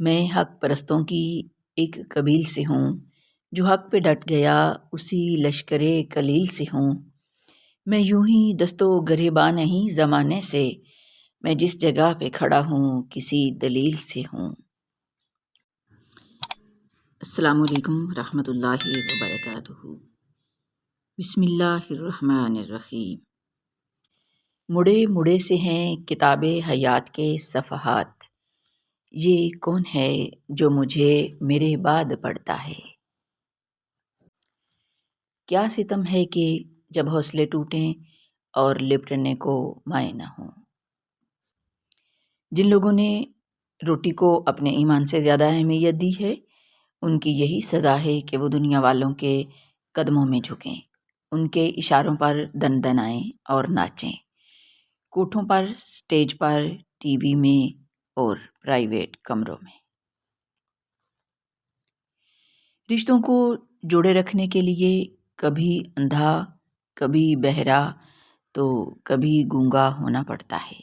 میں حق پرستوں کی ایک قبیل سے ہوں، جو حق پہ ڈٹ گیا اسی لشکر کلیل سے ہوں۔ میں یوں ہی دست و گریباں نہیں زمانے سے، میں جس جگہ پہ کھڑا ہوں کسی دلیل سے ہوں۔ السلام علیکم ورحمۃ اللہ وبرکاتہ۔ بسم اللہ الرحمن الرحیم۔ مڑے مڑے سے ہیں کتاب حیات کے صفحات، یہ کون ہے جو مجھے میرے بعد پڑھتا ہے؟ کیا ستم ہے کہ جب حوصلے ٹوٹیں اور لپٹنے کو مائیں نہ ہوں۔ جن لوگوں نے روٹی کو اپنے ایمان سے زیادہ اہمیت دی ہے، ان کی یہی سزا ہے کہ وہ دنیا والوں کے قدموں میں جھکیں، ان کے اشاروں پر دندنائیں اور ناچیں، کوٹھوں پر، سٹیج پر، ٹی وی میں اور پرائیویٹ کمروں میں۔ رشتوں کو جوڑے رکھنے کے لیے کبھی اندھا، کبھی بہرا، تو کبھی گونگا ہونا پڑتا ہے۔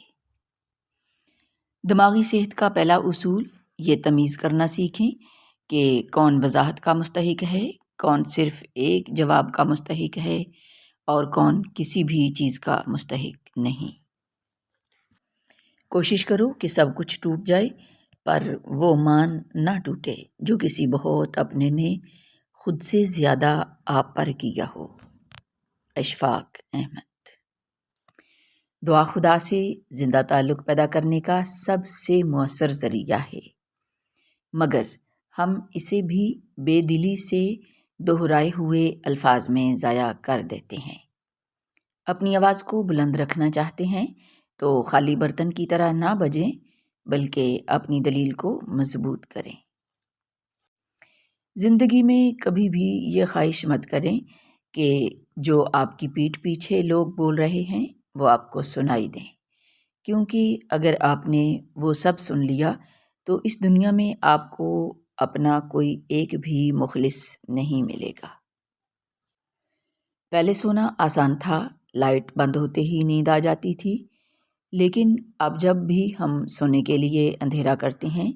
دماغی صحت کا پہلا اصول یہ تمیز کرنا سیکھیں کہ کون وضاحت کا مستحق ہے، کون صرف ایک جواب کا مستحق ہے اور کون کسی بھی چیز کا مستحق نہیں۔ کوشش کرو کہ سب کچھ ٹوٹ جائے پر وہ مان نہ ٹوٹے جو کسی بہت اپنے نے خود سے زیادہ آپ پر کیا ہو۔ اشفاق احمد۔ دعا خدا سے زندہ تعلق پیدا کرنے کا سب سے مؤثر ذریعہ ہے، مگر ہم اسے بھی بے دلی سے دہرائے ہوئے الفاظ میں ضائع کر دیتے ہیں۔ اپنی آواز کو بلند رکھنا چاہتے ہیں تو خالی برتن کی طرح نہ بجیں، بلکہ اپنی دلیل کو مضبوط کریں۔ زندگی میں کبھی بھی یہ خواہش مت کریں کہ جو آپ کی پیٹھ پیچھے لوگ بول رہے ہیں وہ آپ کو سنائی دیں، کیونکہ اگر آپ نے وہ سب سن لیا تو اس دنیا میں آپ کو اپنا کوئی ایک بھی مخلص نہیں ملے گا۔ پہلے سونا آسان تھا، لائٹ بند ہوتے ہی نیند آ جاتی تھی، لیکن اب جب بھی ہم سونے کے لیے اندھیرا کرتے ہیں،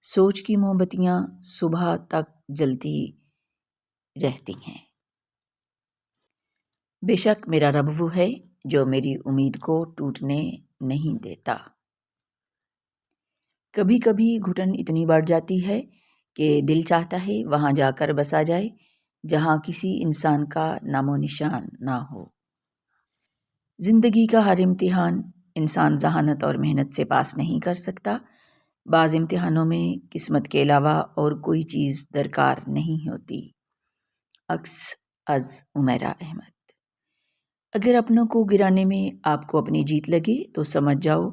سوچ کی موم بتیاں صبح تک جلتی رہتی ہیں۔ بے شک میرا رب وہ ہے جو میری امید کو ٹوٹنے نہیں دیتا۔ کبھی کبھی گھٹن اتنی بڑھ جاتی ہے کہ دل چاہتا ہے وہاں جا کر بسا جائے جہاں کسی انسان کا نام و نشان نہ ہو۔ زندگی کا ہر امتحان انسان ذہانت اور محنت سے پاس نہیں کر سکتا۔ بعض امتحانوں میں قسمت کے علاوہ اور کوئی چیز درکار نہیں ہوتی۔ عکس از عمیرہ احمد۔ اگر اپنوں کو گرانے میں آپ کو اپنی جیت لگے تو سمجھ جاؤ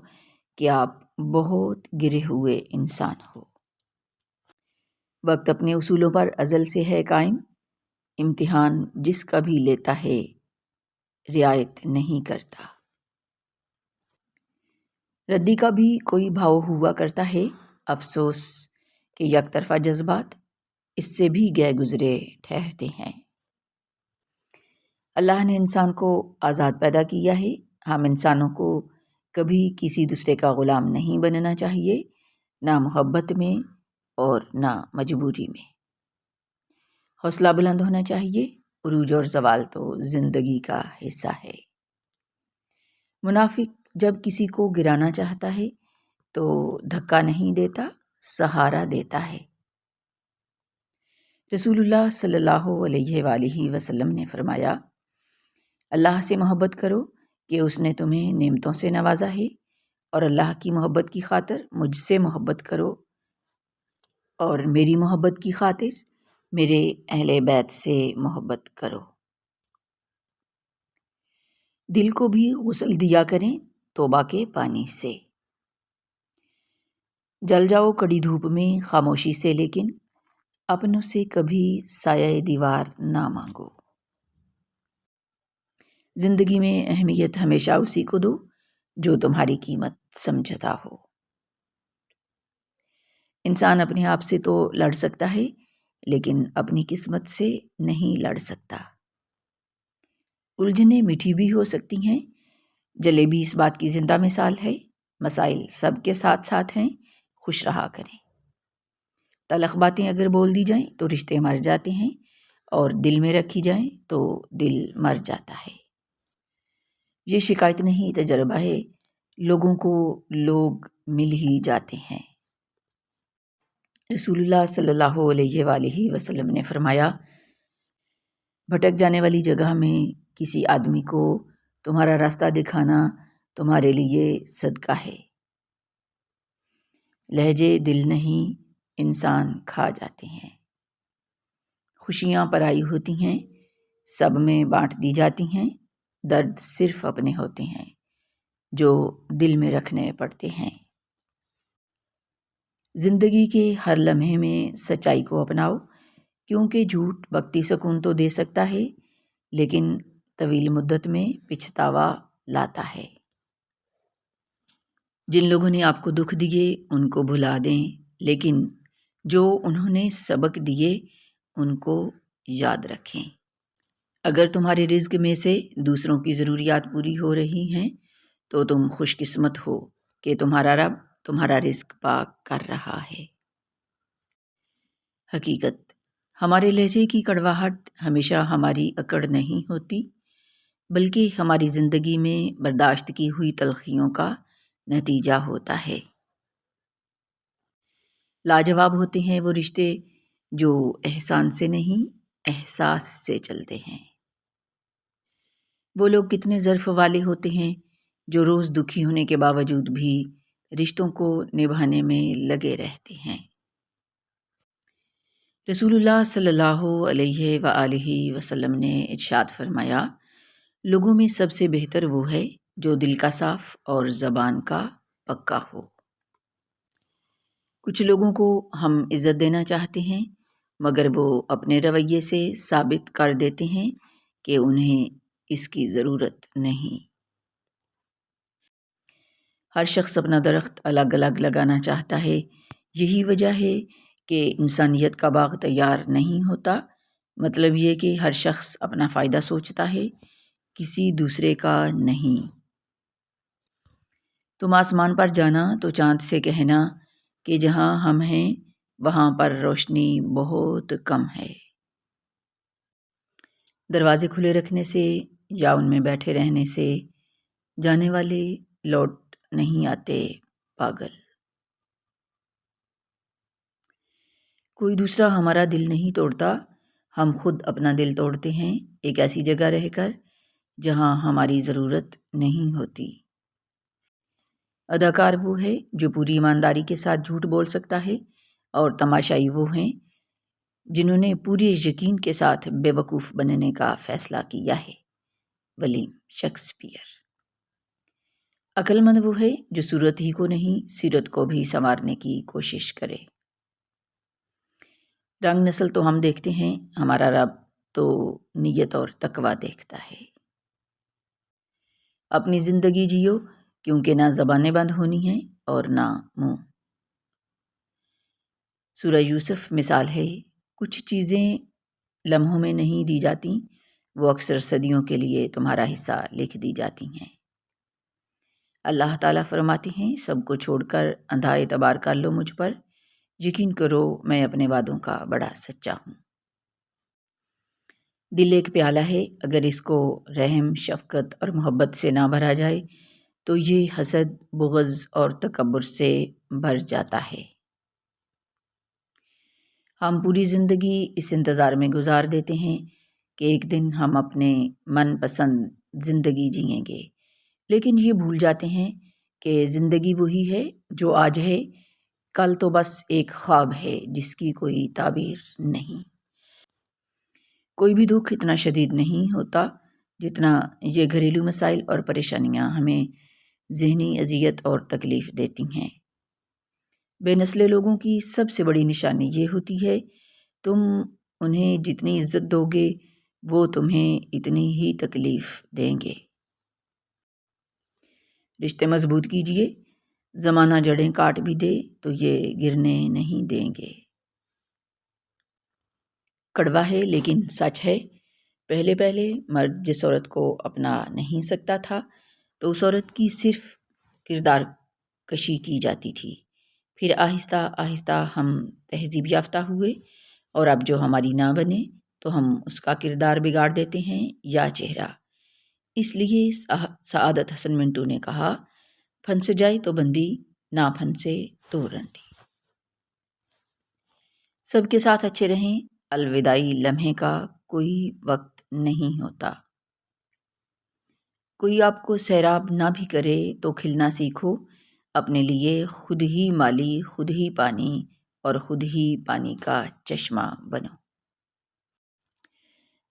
کہ آپ بہت گرے ہوئے انسان ہو۔ وقت اپنے اصولوں پر ازل سے ہے قائم، امتحان جس کا بھی لیتا ہے رعایت نہیں کرتا۔ ردی کا بھی کوئی بھاؤ ہوا کرتا ہے، افسوس کہ یک طرفہ جذبات اس سے بھی گئے گزرے ٹھہرتے ہیں۔ اللہ نے انسان کو آزاد پیدا کیا ہے، ہم انسانوں کو کبھی کسی دوسرے کا غلام نہیں بننا چاہیے، نہ محبت میں اور نہ مجبوری میں۔ حوصلہ بلند ہونا چاہیے، عروج اور زوال تو زندگی کا حصہ ہے۔ منافق جب کسی کو گرانا چاہتا ہے تو دھکا نہیں دیتا، سہارا دیتا ہے۔ رسول اللہ صلی اللہ علیہ وآلہ وسلم نے فرمایا، اللہ سے محبت کرو کہ اس نے تمہیں نعمتوں سے نوازا ہے، اور اللہ کی محبت کی خاطر مجھ سے محبت کرو، اور میری محبت کی خاطر میرے اہل بیت سے محبت کرو۔ دل کو بھی غسل دیا کریں توبہ کے پانی سے۔ جل جاؤ کڑی دھوپ میں خاموشی سے، لیکن اپنوں سے کبھی سایہ دیوار نہ مانگو۔ زندگی میں اہمیت ہمیشہ اسی کو دو جو تمہاری قیمت سمجھتا ہو۔ انسان اپنے آپ سے تو لڑ سکتا ہے، لیکن اپنی قسمت سے نہیں لڑ سکتا۔ الجھنیں میٹھی بھی ہو سکتی ہیں، جلیبی اس بات کی زندہ مثال ہے، مسائل سب کے ساتھ ساتھ ہیں، خوش رہا کریں۔ تلخ باتیں اگر بول دی جائیں تو رشتے مر جاتے ہیں، اور دل میں رکھی جائیں تو دل مر جاتا ہے۔ یہ شکایت نہیں، تجربہ ہے، لوگوں کو لوگ مل ہی جاتے ہیں۔ رسول اللہ صلی اللہ علیہ وآلہ وسلم نے فرمایا، بھٹک جانے والی جگہ میں کسی آدمی کو تمہارا راستہ دکھانا تمہارے لیے صدقہ ہے۔ لہجے دل نہیں، انسان کھا جاتے ہیں۔ خوشیاں پرائی ہوتی ہیں، سب میں بانٹ دی جاتی ہیں، درد صرف اپنے ہوتے ہیں جو دل میں رکھنے پڑتے ہیں۔ زندگی کے ہر لمحے میں سچائی کو اپناؤ، کیونکہ جھوٹ وقتی سکون تو دے سکتا ہے لیکن طویل مدت میں پچھتاوا لاتا ہے۔ جن لوگوں نے آپ کو دکھ دیے ان کو بھلا دیں، لیکن جو انہوں نے سبق دیے ان کو یاد رکھیں۔ اگر تمہارے رزق میں سے دوسروں کی ضروریات پوری ہو رہی ہیں تو تم خوش قسمت ہو کہ تمہارا رب تمہارا رزق پاک کر رہا ہے۔ حقیقت، ہمارے لہجے کی کڑواہٹ ہمیشہ ہماری اکڑ نہیں ہوتی، بلکہ ہماری زندگی میں برداشت کی ہوئی تلخیوں کا نتیجہ ہوتا ہے۔ لاجواب ہوتے ہیں وہ رشتے جو احسان سے نہیں، احساس سے چلتے ہیں۔ وہ لوگ کتنے ظرف والے ہوتے ہیں جو روز دکھی ہونے کے باوجود بھی رشتوں کو نبھانے میں لگے رہتے ہیں۔ رسول اللہ صلی اللہ علیہ وآلہ وسلم نے ارشاد فرمایا، لوگوں میں سب سے بہتر وہ ہے جو دل کا صاف اور زبان کا پکا ہو۔ کچھ لوگوں کو ہم عزت دینا چاہتے ہیں مگر وہ اپنے رویے سے ثابت کر دیتے ہیں کہ انہیں اس کی ضرورت نہیں۔ ہر شخص اپنا درخت الگ الگ لگانا چاہتا ہے، یہی وجہ ہے کہ انسانیت کا باغ تیار نہیں ہوتا۔ مطلب یہ کہ ہر شخص اپنا فائدہ سوچتا ہے، کسی دوسرے کا نہیں۔ تم آسمان پر جانا تو چاند سے کہنا کہ جہاں ہم ہیں وہاں پر روشنی بہت کم ہے۔ دروازے کھلے رکھنے سے یا ان میں بیٹھے رہنے سے جانے والے لوٹ نہیں آتے، پاگل۔ کوئی دوسرا ہمارا دل نہیں توڑتا، ہم خود اپنا دل توڑتے ہیں، ایک ایسی جگہ رہ کر جہاں ہماری ضرورت نہیں ہوتی۔ اداکار وہ ہے جو پوری ایمانداری کے ساتھ جھوٹ بول سکتا ہے، اور تماشائی وہ ہیں جنہوں نے پورے یقین کے ساتھ بے وقوف بننے کا فیصلہ کیا ہے۔ William Shakespeare. عقل مند وہ ہے جو صورت ہی کو نہیں سیرت کو بھی سنوارنے کی کوشش کرے۔ رنگ نسل تو ہم دیکھتے ہیں، ہمارا رب تو نیت اور تقوی دیکھتا ہے۔ اپنی زندگی جیو، کیونکہ نہ زبانیں بند ہونی ہیں اور نہ منہ۔ سورہ یوسف مثال ہے، کچھ چیزیں لمحوں میں نہیں دی جاتی، وہ اکثر صدیوں کے لیے تمہارا حصہ لکھ دی جاتی ہیں۔ اللہ تعالیٰ فرماتے ہیں، سب کو چھوڑ کر اندھا اعتبار کر لو مجھ پر، یقین کرو میں اپنے وعدوں کا بڑا سچا ہوں۔ دل ایک پیالہ ہے، اگر اس کو رحم، شفقت اور محبت سے نہ بھرا جائے تو یہ حسد، بغض اور تکبر سے بھر جاتا ہے۔ ہم پوری زندگی اس انتظار میں گزار دیتے ہیں کہ ایک دن ہم اپنے من پسند زندگی جئیں گے، لیکن یہ بھول جاتے ہیں کہ زندگی وہی ہے جو آج ہے، کل تو بس ایک خواب ہے جس کی کوئی تعبیر نہیں۔ کوئی بھی دکھ اتنا شدید نہیں ہوتا جتنا یہ گھریلو مسائل اور پریشانیاں ہمیں ذہنی اذیت اور تکلیف دیتی ہیں۔ بے نسل لوگوں کی سب سے بڑی نشانی یہ ہوتی ہے، تم انہیں جتنی عزت دو گے وہ تمہیں اتنی ہی تکلیف دیں گے۔ رشتے مضبوط کیجئے، زمانہ جڑیں کاٹ بھی دے تو یہ گرنے نہیں دیں گے۔ کڑوا ہے لیکن سچ ہے، پہلے پہلے مرد جس عورت کو اپنا نہیں سکتا تھا تو اس عورت کی صرف کردار کشی کی جاتی تھی، پھر آہستہ آہستہ ہم تہذیب یافتہ ہوئے، اور اب جو ہماری نہ بنے تو ہم اس کا کردار بگاڑ دیتے ہیں یا چہرہ۔ اس لیے سعادت حسن منٹو نے کہا، پھنس جائے تو بندی، نہ پھنسے تو رنڈی۔ سب کے ساتھ اچھے رہیں، الوداعی لمحے کا کوئی وقت نہیں ہوتا۔ کوئی آپ کو سیراب نہ بھی کرے تو کھلنا سیکھو، اپنے لیے خود ہی مالی، خود ہی پانی اور خود ہی پانی کا چشمہ بنو۔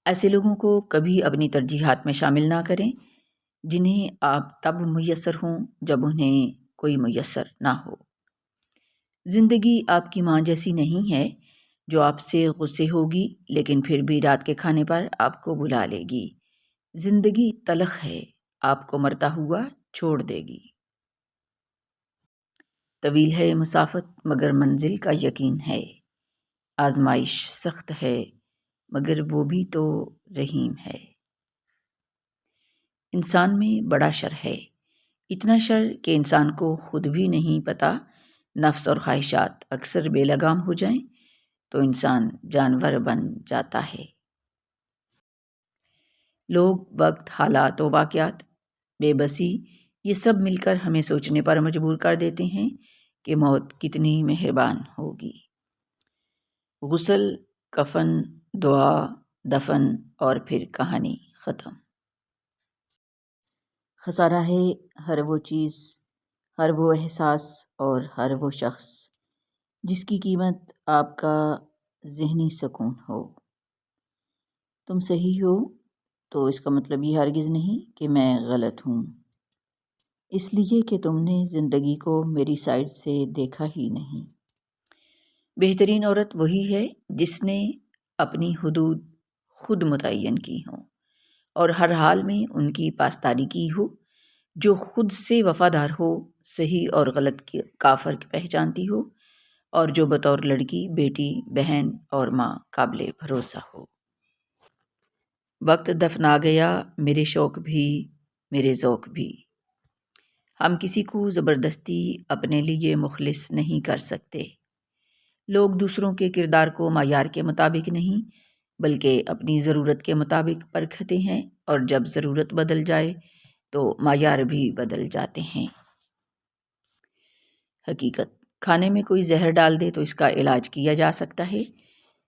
ایسے لوگوں کو کبھی اپنی ترجیحات میں شامل نہ کریں جنہیں آپ تب میسر ہوں جب انہیں کوئی میسر نہ ہو۔ زندگی آپ کی ماں جیسی نہیں ہے جو آپ سے غصے ہوگی لیکن پھر بھی رات کے کھانے پر آپ کو بلا لے گی۔ زندگی تلخ ہے، آپ کو مرتا ہوا چھوڑ دے گی۔ طویل ہے مسافت مگر منزل کا یقین ہے، آزمائش سخت ہے مگر وہ بھی تو رحیم ہے۔ انسان میں بڑا شر ہے، اتنا شر کہ انسان کو خود بھی نہیں پتہ۔ نفس اور خواہشات اکثر بے لگام ہو جائیں تو انسان جانور بن جاتا ہے۔ لوگ، وقت، حالات و واقعات، بے بسی، یہ سب مل کر ہمیں سوچنے پر مجبور کر دیتے ہیں کہ موت کتنی مہربان ہوگی۔ غسل، کفن، دعا، دفن اور پھر کہانی ختم۔ خسارہ ہے ہر وہ چیز، ہر وہ احساس اور ہر وہ شخص جس کی قیمت آپ کا ذہنی سکون ہو۔ تم صحیح ہو تو اس کا مطلب یہ ہرگز نہیں کہ میں غلط ہوں، اس لیے کہ تم نے زندگی کو میری سائڈ سے دیکھا ہی نہیں۔ بہترین عورت وہی ہے جس نے اپنی حدود خود متعین کی ہوں اور ہر حال میں ان کی پاسداری کی ہو، جو خود سے وفادار ہو، صحیح اور غلط کا فرق پہچانتی ہو، اور جو بطور لڑکی، بیٹی، بہن اور ماں قابل بھروسہ ہو۔ وقت دفنا گیا میرے شوق بھی، میرے ذوق بھی۔ ہم کسی کو زبردستی اپنے لیے مخلص نہیں کر سکتے۔ لوگ دوسروں کے کردار کو معیار کے مطابق نہیں بلکہ اپنی ضرورت کے مطابق پرکھتے ہیں، اور جب ضرورت بدل جائے تو معیار بھی بدل جاتے ہیں۔ حقیقت، کھانے میں کوئی زہر ڈال دے تو اس کا علاج کیا جا سکتا ہے،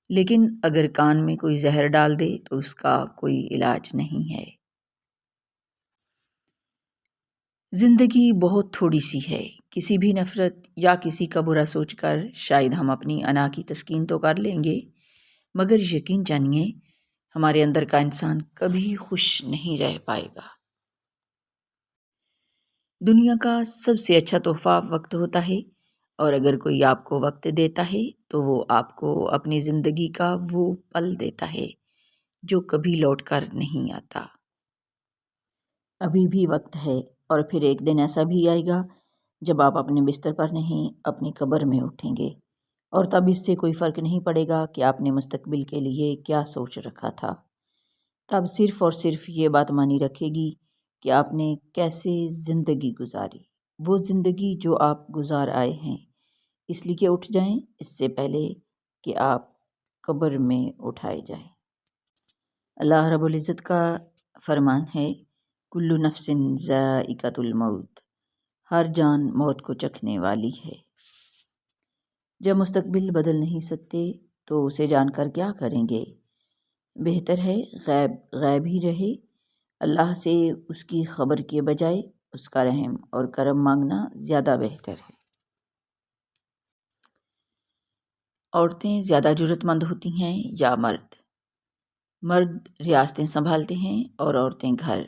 لیکن اگر کان میں کوئی زہر ڈال دے تو اس کا کوئی علاج نہیں ہے۔ زندگی بہت تھوڑی سی ہے، کسی بھی نفرت یا کسی کا برا سوچ کر شاید ہم اپنی انا کی تسکین تو کر لیں گے، مگر یقین جانیے ہمارے اندر کا انسان کبھی خوش نہیں رہ پائے گا۔ دنیا کا سب سے اچھا تحفہ وقت ہوتا ہے، اور اگر کوئی آپ کو وقت دیتا ہے تو وہ آپ کو اپنی زندگی کا وہ پل دیتا ہے جو کبھی لوٹ کر نہیں آتا۔ ابھی بھی وقت ہے، اور پھر ایک دن ایسا بھی آئے گا جب آپ اپنے بستر پر نہیں اپنی قبر میں اٹھیں گے، اور تب اس سے کوئی فرق نہیں پڑے گا کہ آپ نے مستقبل کے لیے کیا سوچ رکھا تھا۔ تب صرف اور صرف یہ بات مانی رکھے گی کہ آپ نے کیسے زندگی گزاری، وہ زندگی جو آپ گزار آئے ہیں، اس لیے اٹھ جائیں اس سے پہلے کہ آپ قبر میں اٹھائے جائیں۔ اللہ رب العزت کا فرمان ہے، کل نفس ذائقۃ الموت، ہر جان موت کو چکھنے والی ہے۔ جب مستقبل بدل نہیں سکتے تو اسے جان کر کیا کریں گے؟ بہتر ہے غیب غیب ہی رہے، اللہ سے اس کی خبر کے بجائے اس کا رحم اور کرم مانگنا زیادہ بہتر ہے۔ عورتیں زیادہ جرأت مند ہوتی ہیں یا مرد؟ مرد ریاستیں سنبھالتے ہیں اور عورتیں گھر،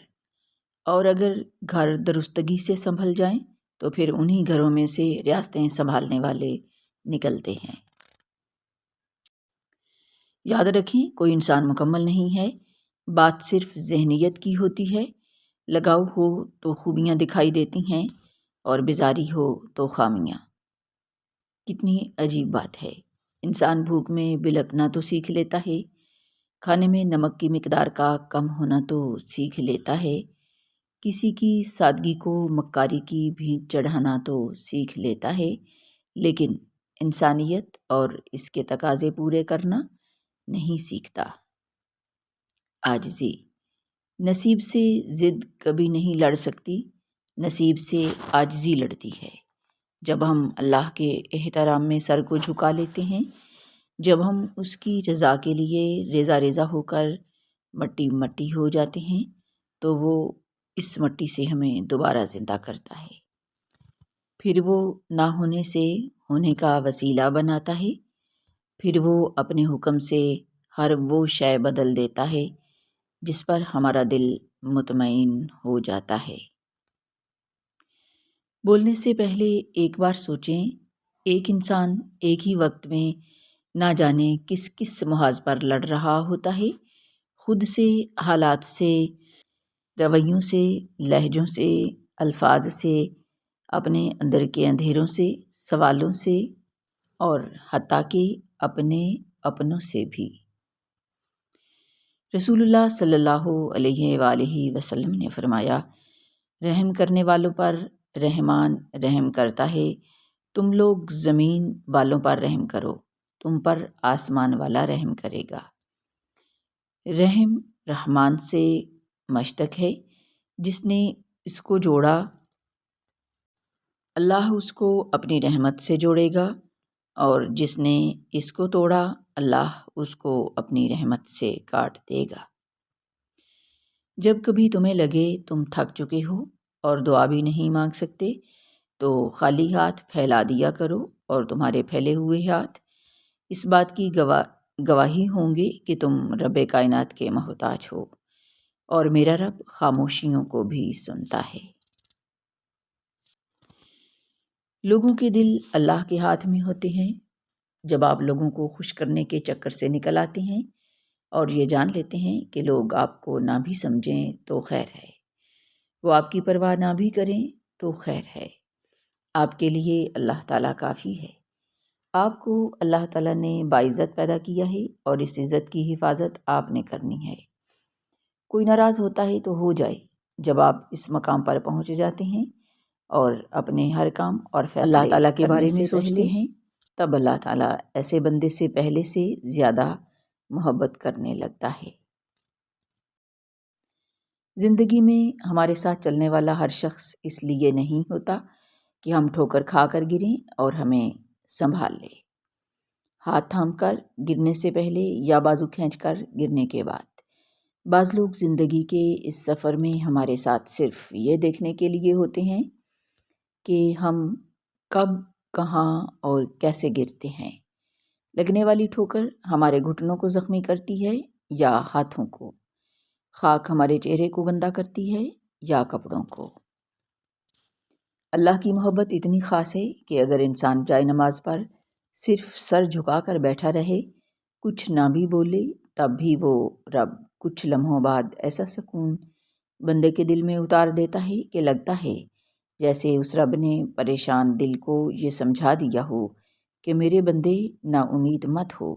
اور اگر گھر درستگی سے سنبھل جائیں تو پھر انہی گھروں میں سے ریاستیں سنبھالنے والے نکلتے ہیں۔ یاد رکھیں، کوئی انسان مکمل نہیں ہے، بات صرف ذہنیت کی ہوتی ہے۔ لگاؤ ہو تو خوبیاں دکھائی دیتی ہیں اور بیزاری ہو تو خامیاں۔ کتنی عجیب بات ہے، انسان بھوک میں بلکنا تو سیکھ لیتا ہے، کھانے میں نمک کی مقدار کا کم ہونا تو سیکھ لیتا ہے، کسی کی سادگی کو مکاری کی بھینٹ چڑھانا تو سیکھ لیتا ہے، لیکن انسانیت اور اس کے تقاضے پورے کرنا نہیں سیکھتا۔ عاجزی، نصیب سے ضد کبھی نہیں لڑ سکتی، نصیب سے عاجزی لڑتی ہے۔ جب ہم اللہ کے احترام میں سر کو جھکا لیتے ہیں، جب ہم اس کی رضا کے لیے ریزہ ریزہ ہو کر مٹی مٹی ہو جاتے ہیں، تو وہ اس مٹی سے ہمیں دوبارہ زندہ کرتا ہے۔ پھر وہ نہ ہونے سے ہونے کا وسیلہ بناتا ہے، پھر وہ اپنے حکم سے ہر وہ شے بدل دیتا ہے جس پر ہمارا دل مطمئن ہو جاتا ہے۔ بولنے سے پہلے ایک بار سوچیں، ایک انسان ایک ہی وقت میں نہ جانے کس کس محاذ پر لڑ رہا ہوتا ہے، خود سے، حالات سے، رویوں سے، لہجوں سے، الفاظ سے، اپنے اندر کے اندھیروں سے، سوالوں سے، اور حتیٰ کہ اپنے اپنوں سے بھی۔ رسول اللہ صلی اللہ علیہ وآلہ وسلم نے فرمایا، رحم کرنے والوں پر رحمان رحم کرتا ہے، تم لوگ زمین والوں پر رحم کرو، تم پر آسمان والا رحم کرے گا۔ رحم رحمان سے مشتق ہے، جس نے اس کو جوڑا اللہ اس کو اپنی رحمت سے جوڑے گا، اور جس نے اس کو توڑا اللہ اس کو اپنی رحمت سے کاٹ دے گا۔ جب کبھی تمہیں لگے تم تھک چکے ہو اور دعا بھی نہیں مانگ سکتے، تو خالی ہاتھ پھیلا دیا کرو، اور تمہارے پھیلے ہوئے ہاتھ اس بات کی گواہی ہوں گے کہ تم رب کائنات کے محتاج ہو، اور میرا رب خاموشیوں کو بھی سنتا ہے۔ لوگوں کے دل اللہ کے ہاتھ میں ہوتے ہیں۔ جب آپ لوگوں کو خوش کرنے کے چکر سے نکل آتے ہیں اور یہ جان لیتے ہیں کہ لوگ آپ کو نہ بھی سمجھیں تو خیر ہے، وہ آپ کی پرواہ نہ بھی کریں تو خیر ہے، آپ کے لیے اللہ تعالیٰ کافی ہے۔ آپ کو اللہ تعالیٰ نے باعزت پیدا کیا ہے، اور اس عزت کی حفاظت آپ نے کرنی ہے۔ کوئی ناراض ہوتا ہے تو ہو جائے، جب آپ اس مقام پر پہنچ جاتے ہیں اور اپنے ہر کام اور فیصلے اللہ تعالیٰ کے بارے میں سوچتے ہیں، تب اللہ تعالیٰ ایسے بندے سے پہلے سے زیادہ محبت کرنے لگتا ہے۔ زندگی میں ہمارے ساتھ چلنے والا ہر شخص اس لیے نہیں ہوتا کہ ہم ٹھوکر کھا کر گریں اور ہمیں سنبھال لے، ہاتھ تھام کر گرنے سے پہلے یا بازو کھینچ کر گرنے کے بعد۔ بعض لوگ زندگی کے اس سفر میں ہمارے ساتھ صرف یہ دیکھنے کے لیے ہوتے ہیں کہ ہم کب، کہاں اور کیسے گرتے ہیں۔ لگنے والی ٹھوکر ہمارے گھٹنوں کو زخمی کرتی ہے یا ہاتھوں کو، خاک ہمارے چہرے کو گندا کرتی ہے یا کپڑوں کو۔ اللہ کی محبت اتنی خاص ہے کہ اگر انسان جائے نماز پر صرف سر جھکا کر بیٹھا رہے، کچھ نہ بھی بولے، تب بھی وہ رب کچھ لمحوں بعد ایسا سکون بندے کے دل میں اتار دیتا ہے کہ لگتا ہے جیسے اس رب نے پریشان دل کو یہ سمجھا دیا ہو کہ میرے بندے نا امید مت ہو،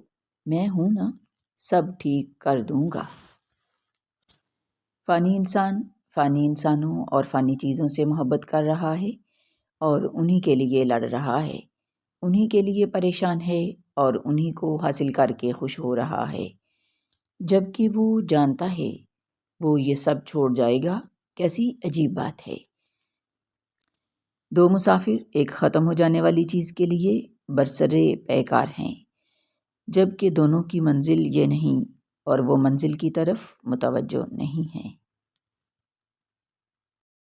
میں ہوں نا، سب ٹھیک کر دوں گا۔ فانی انسان فانی انسانوں اور فانی چیزوں سے محبت کر رہا ہے، اور انہی کے لیے لڑ رہا ہے، انہی کے لیے پریشان ہے، اور انہی کو حاصل کر کے خوش ہو رہا ہے، جبکہ وہ جانتا ہے وہ یہ سب چھوڑ جائے گا۔ کیسی عجیب بات ہے! دو مسافر ایک ختم ہو جانے والی چیز کے لیے برسرِ پیکار ہیں، جبکہ دونوں کی منزل یہ نہیں اور وہ منزل کی طرف متوجہ نہیں ہیں۔